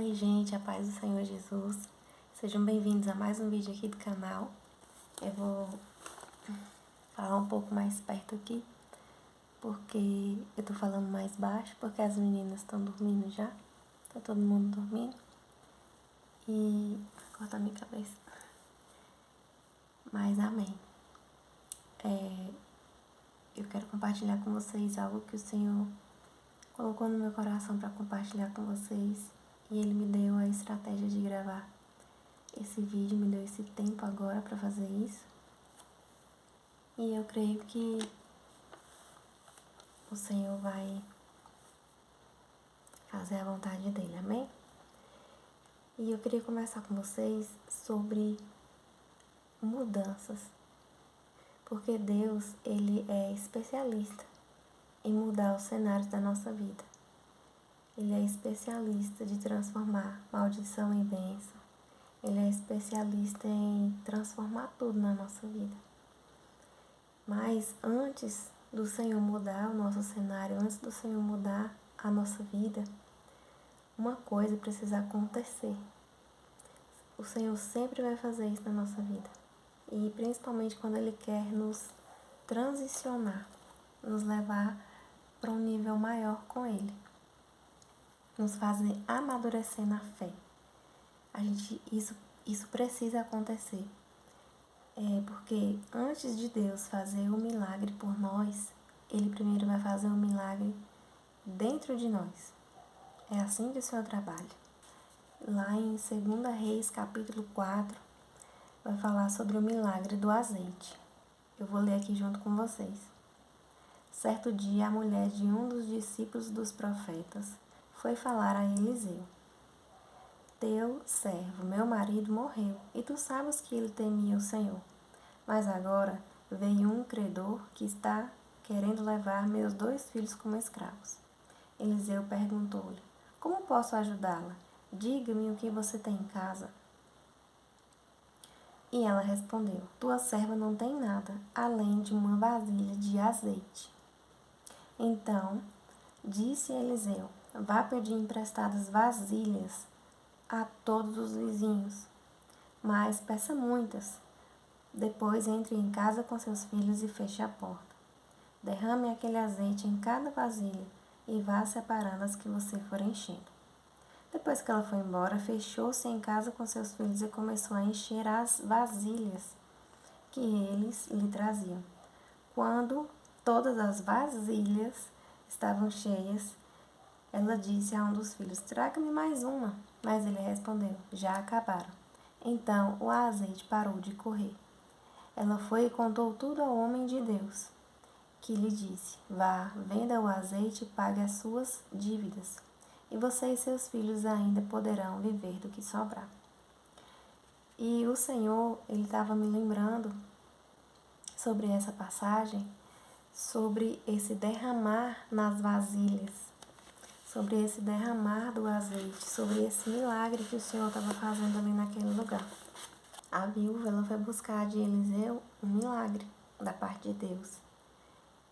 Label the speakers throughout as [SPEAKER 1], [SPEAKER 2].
[SPEAKER 1] Oi gente, a paz do Senhor Jesus. Sejam bem-vindos a mais um vídeo aqui do canal. Eu vou falar um pouco mais perto aqui, porque eu tô falando mais baixo, porque as meninas estão dormindo já. Tá todo mundo dormindo. E cortar minha cabeça. Mas amém. Eu quero compartilhar com vocês algo que o Senhor colocou no meu coração para compartilhar com vocês. E Ele me deu a estratégia de gravar esse vídeo, me deu esse tempo agora para fazer isso. E eu creio que o Senhor vai fazer a vontade dele, amém? E eu queria conversar com vocês sobre mudanças. Porque Deus, Ele é especialista em mudar os cenários da nossa vida. Ele é especialista de transformar maldição em bênção. Ele é especialista em transformar tudo na nossa vida. Mas antes do Senhor mudar o nosso cenário, antes do Senhor mudar a nossa vida, uma coisa precisa acontecer. O Senhor sempre vai fazer isso na nossa vida. E principalmente quando Ele quer nos transicionar, nos levar para um nível maior com Ele. Nos fazer amadurecer na fé. Isso precisa acontecer. Porque antes de Deus fazer o milagre por nós, Ele primeiro vai fazer o milagre dentro de nós. É assim que o Senhor trabalha. Lá em 2 Reis, capítulo 4, vai falar sobre o milagre do azeite. Eu vou ler aqui junto com vocês. Certo dia, a mulher de um dos discípulos dos profetas foi falar a Eliseu. Teu servo, meu marido, morreu, e tu sabes que ele temia o Senhor. Mas agora veio um credor que está querendo levar meus 2 filhos como escravos. Eliseu perguntou-lhe, como posso ajudá-la? Diga-me o que você tem em casa. E ela respondeu, tua serva não tem nada, além de uma vasilha de azeite. Então, disse Eliseu, vá pedir emprestadas vasilhas a todos os vizinhos, mas peça muitas. Depois entre em casa com seus filhos e feche a porta. Derrame aquele azeite em cada vasilha e vá separando as que você for enchendo. Depois que ela foi embora, fechou-se em casa com seus filhos e começou a encher as vasilhas que eles lhe traziam. Quando todas as vasilhas estavam cheias, ela disse a um dos filhos, traga-me mais uma. Mas ele respondeu, já acabaram. Então o azeite parou de correr. Ela foi e contou tudo ao homem de Deus, que lhe disse, vá, venda o azeite e pague as suas dívidas, e você e seus filhos ainda poderão viver do que sobrar. E o Senhor, Ele estava me lembrando sobre essa passagem, sobre esse derramar nas vasilhas, sobre esse derramar do azeite, sobre esse milagre que o Senhor estava fazendo ali naquele lugar. A viúva, ela foi buscar de Eliseu um milagre da parte de Deus.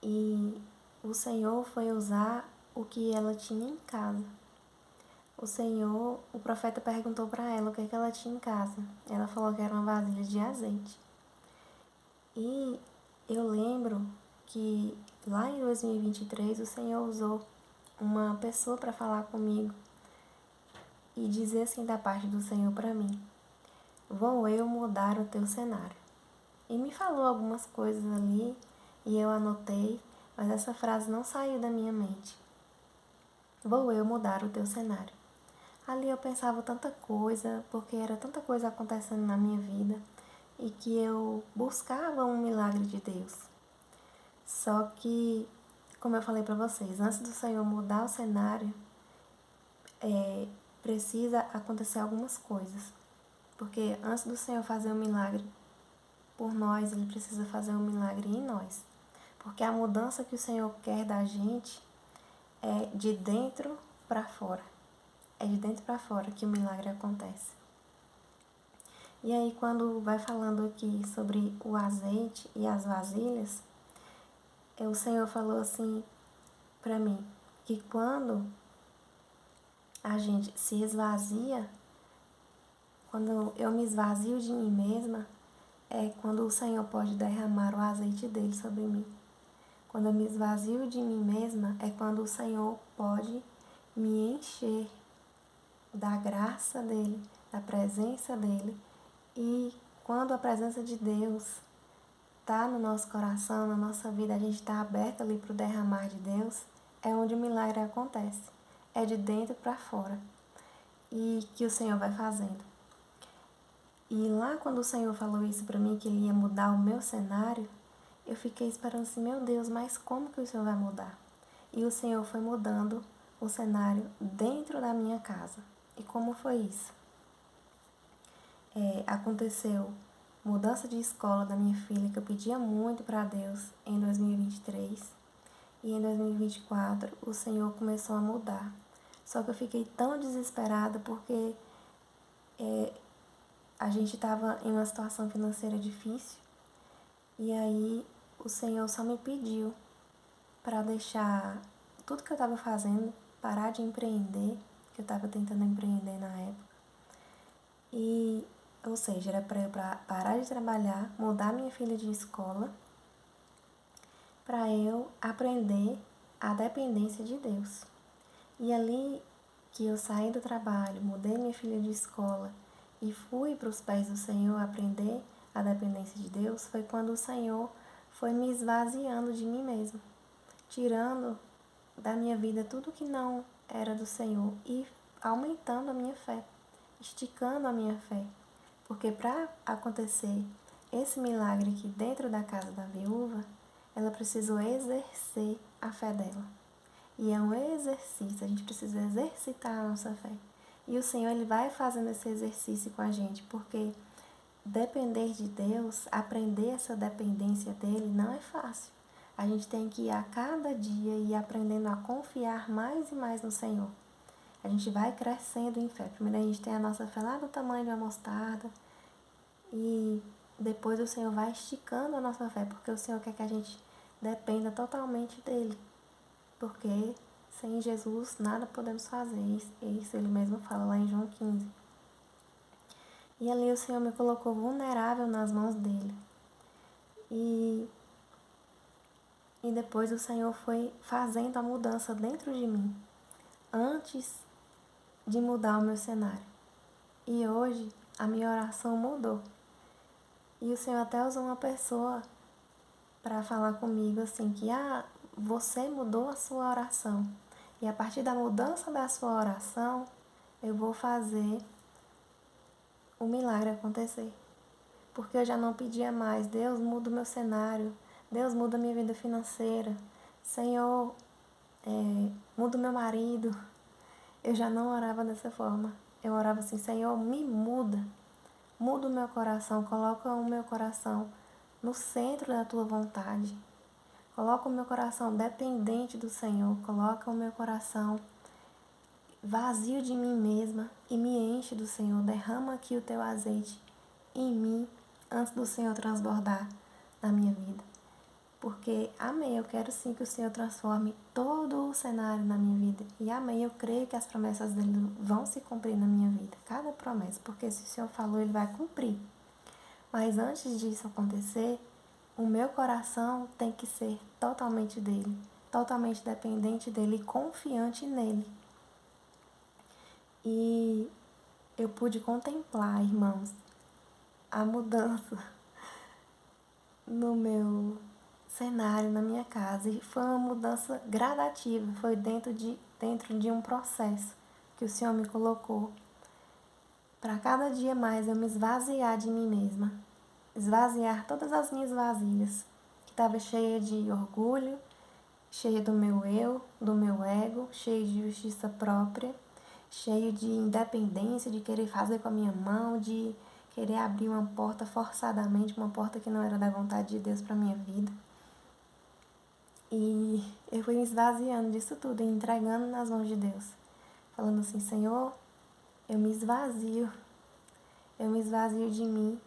[SPEAKER 1] E o Senhor foi usar o que ela tinha em casa. O profeta perguntou para ela o que ela tinha em casa. Ela falou que era uma vasilha de azeite. E eu lembro que lá em 2023 o Senhor usou uma pessoa para falar comigo e dizer assim da parte do Senhor para mim, vou eu mudar o teu cenário. E me falou algumas coisas ali e eu anotei, mas essa frase não saiu da minha mente. Vou eu mudar o teu cenário. Ali eu pensava tanta coisa, porque era tanta coisa acontecendo na minha vida e que eu buscava um milagre de Deus. Só que, como eu falei para vocês, antes do Senhor mudar o cenário, precisa acontecer algumas coisas. Porque antes do Senhor fazer um milagre por nós, Ele precisa fazer um milagre em nós. Porque a mudança que o Senhor quer da gente é de dentro para fora. É de dentro para fora que o milagre acontece. E aí, quando vai falando aqui sobre o azeite e as vasilhas, o Senhor falou assim para mim, que quando a gente se esvazia, quando eu me esvazio de mim mesma, é quando o Senhor pode derramar o azeite dele sobre mim. Quando eu me esvazio de mim mesma, é quando o Senhor pode me encher da graça dele, da presença dele. E quando a presença de Deus está no nosso coração, na nossa vida, a gente está aberto ali para o derramar de Deus, é onde o milagre acontece. É de dentro para fora. E que o Senhor vai fazendo. E lá quando o Senhor falou isso para mim, que Ele ia mudar o meu cenário, eu fiquei esperando assim, meu Deus, mas como que o Senhor vai mudar? E o Senhor foi mudando o cenário dentro da minha casa. E como foi isso? Aconteceu mudança de escola da minha filha, que eu pedia muito para Deus em 2023. E em 2024 o Senhor começou a mudar. Só que eu fiquei tão desesperada porque a gente estava em uma situação financeira difícil. E aí o Senhor só me pediu para deixar tudo que eu estava fazendo, parar de empreender, que eu estava tentando empreender na época. Ou seja, era para eu parar de trabalhar, mudar minha filha de escola, para eu aprender a dependência de Deus. E ali que eu saí do trabalho, mudei minha filha de escola e fui para os pés do Senhor aprender a dependência de Deus, foi quando o Senhor foi me esvaziando de mim mesma, tirando da minha vida tudo que não era do Senhor e aumentando a minha fé, esticando a minha fé. Porque para acontecer esse milagre aqui dentro da casa da viúva, ela precisou exercer a fé dela. E é um exercício, a gente precisa exercitar a nossa fé. E o Senhor, Ele vai fazendo esse exercício com a gente, porque depender de Deus, aprender essa dependência dEle não é fácil. A gente tem que ir a cada dia e aprendendo a confiar mais e mais no Senhor. A gente vai crescendo em fé. Primeiro a gente tem a nossa fé lá do tamanho de uma mostarda. E depois o Senhor vai esticando a nossa fé. Porque o Senhor quer que a gente dependa totalmente dEle. Porque sem Jesus nada podemos fazer. Isso Ele mesmo fala lá em João 15. E ali o Senhor me colocou vulnerável nas mãos dEle. E depois o Senhor foi fazendo a mudança dentro de mim. Antes de mudar o meu cenário. E hoje a minha oração mudou. E o Senhor até usou uma pessoa para falar comigo assim que você mudou a sua oração. E a partir da mudança da sua oração, eu vou fazer o milagre acontecer. Porque eu já não pedia mais, Deus muda o meu cenário, Deus muda a minha vida financeira, Senhor, muda o meu marido. Eu já não orava dessa forma. Eu orava assim, Senhor, me muda. Muda o meu coração, coloca o meu coração no centro da tua vontade. Coloca o meu coração dependente do Senhor. Coloca o meu coração vazio de mim mesma e me enche do Senhor. Derrama aqui o teu azeite em mim antes do Senhor transbordar na minha vida. Porque, amém, eu quero sim que o Senhor transforme todo o cenário na minha vida. E amém, eu creio que as promessas dele vão se cumprir na minha vida. Cada promessa, porque se o Senhor falou, ele vai cumprir. Mas antes disso acontecer, o meu coração tem que ser totalmente dele. Totalmente dependente dele e confiante nele. E eu pude contemplar, irmãos, a mudança no meu cenário na minha casa. E foi uma mudança gradativa, foi dentro de um processo que o Senhor me colocou para cada dia mais eu me esvaziar de mim mesma, esvaziar todas as minhas vasilhas que estava cheia de orgulho, cheia do meu eu, do meu ego, cheia de justiça própria, cheio de independência, de querer fazer com a minha mão, de querer abrir uma porta forçadamente, uma porta que não era da vontade de Deus para minha vida. E eu fui me esvaziando disso tudo e entregando nas mãos de Deus. Falando assim, Senhor, eu me esvazio de mim,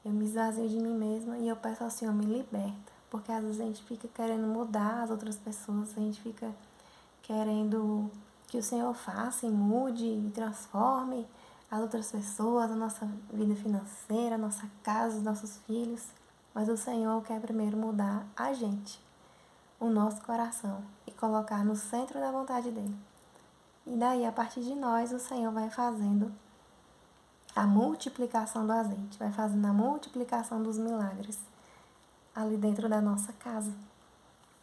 [SPEAKER 1] eu me esvazio de mim mesma e eu peço ao Senhor, me liberta. Porque às vezes a gente fica querendo mudar as outras pessoas, a gente fica querendo que o Senhor faça e mude e transforme as outras pessoas, a nossa vida financeira, a nossa casa, os nossos filhos. Mas o Senhor quer primeiro mudar a gente, o nosso coração, e colocar no centro da vontade dele. E daí, a partir de nós, o Senhor vai fazendo a multiplicação do azeite, vai fazendo a multiplicação dos milagres ali dentro da nossa casa.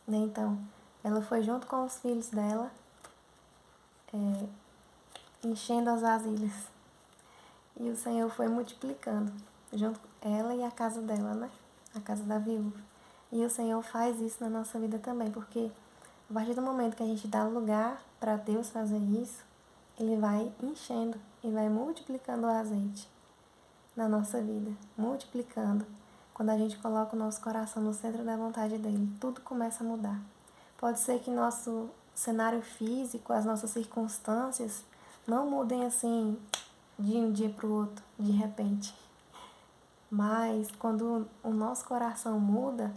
[SPEAKER 1] Então, ela foi junto com os filhos dela, enchendo as vasilhas. E o Senhor foi multiplicando, junto com ela e a casa dela, né? A casa da viúva. E o Senhor faz isso na nossa vida também, porque a partir do momento que a gente dá lugar para Deus fazer isso, Ele vai enchendo e vai multiplicando o azeite na nossa vida, multiplicando. Quando a gente coloca o nosso coração no centro da vontade dele, tudo começa a mudar. Pode ser que nosso cenário físico, as nossas circunstâncias não mudem assim de um dia para o outro, de repente. Mas quando o nosso coração muda,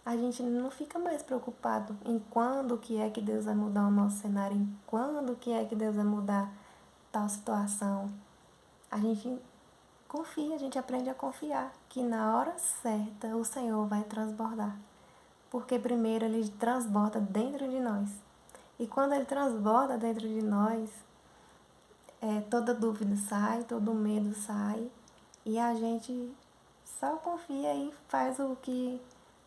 [SPEAKER 1] a gente não fica mais preocupado em quando que é que Deus vai mudar o nosso cenário, em quando que é que Deus vai mudar tal situação. A gente confia, a gente aprende a confiar que na hora certa o Senhor vai transbordar. Porque primeiro Ele transborda dentro de nós. E quando Ele transborda dentro de nós, toda dúvida sai, todo medo sai. E a gente só confia e faz o que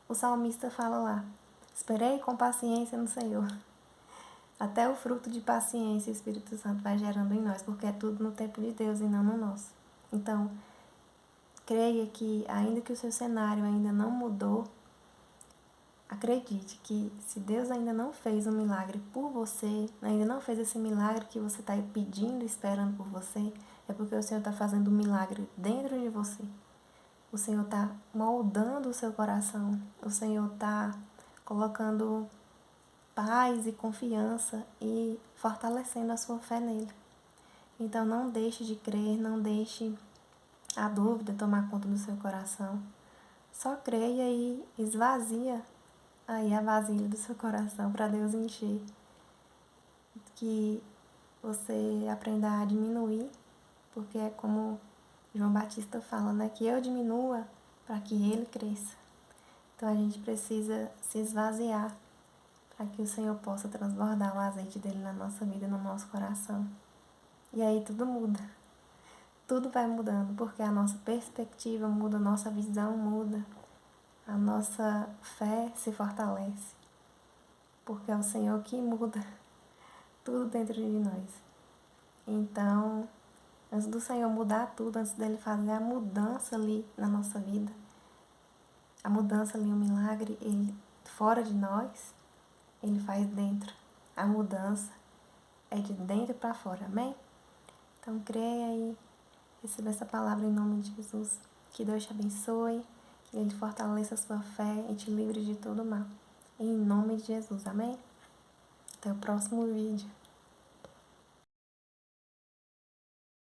[SPEAKER 1] o salmista fala lá. Esperei com paciência no Senhor. Até o fruto de paciência o Espírito Santo vai gerando em nós, porque é tudo no tempo de Deus e não no nosso. Então, creia que, ainda que o seu cenário ainda não mudou, acredite que se Deus ainda não fez um milagre por você, ainda não fez esse milagre que você está pedindo, esperando por você, é porque o Senhor está fazendo um milagre dentro de você. O Senhor está moldando o seu coração. O Senhor está colocando paz e confiança e fortalecendo a sua fé nele. Então não deixe de crer, não deixe a dúvida tomar conta do seu coração. Só creia e esvazia aí a vasilha do seu coração para Deus encher. Que você aprenda a diminuir, porque é como João Batista fala, né? Que eu diminua para que ele cresça. Então a gente precisa se esvaziar para que o Senhor possa transbordar o azeite dele na nossa vida, no nosso coração. E aí tudo muda. Tudo vai mudando, porque a nossa perspectiva muda, a nossa visão muda, a nossa fé se fortalece. Porque é o Senhor que muda tudo dentro de nós. Então, antes do Senhor mudar tudo, antes dele fazer a mudança ali na nossa vida, a mudança ali, o milagre, ele fora de nós, ele faz dentro. A mudança é de dentro para fora, amém? Então, creia e receba essa palavra em nome de Jesus. Que Deus te abençoe, que Ele fortaleça a sua fé e te livre de todo mal. Em nome de Jesus, amém? Até o próximo vídeo.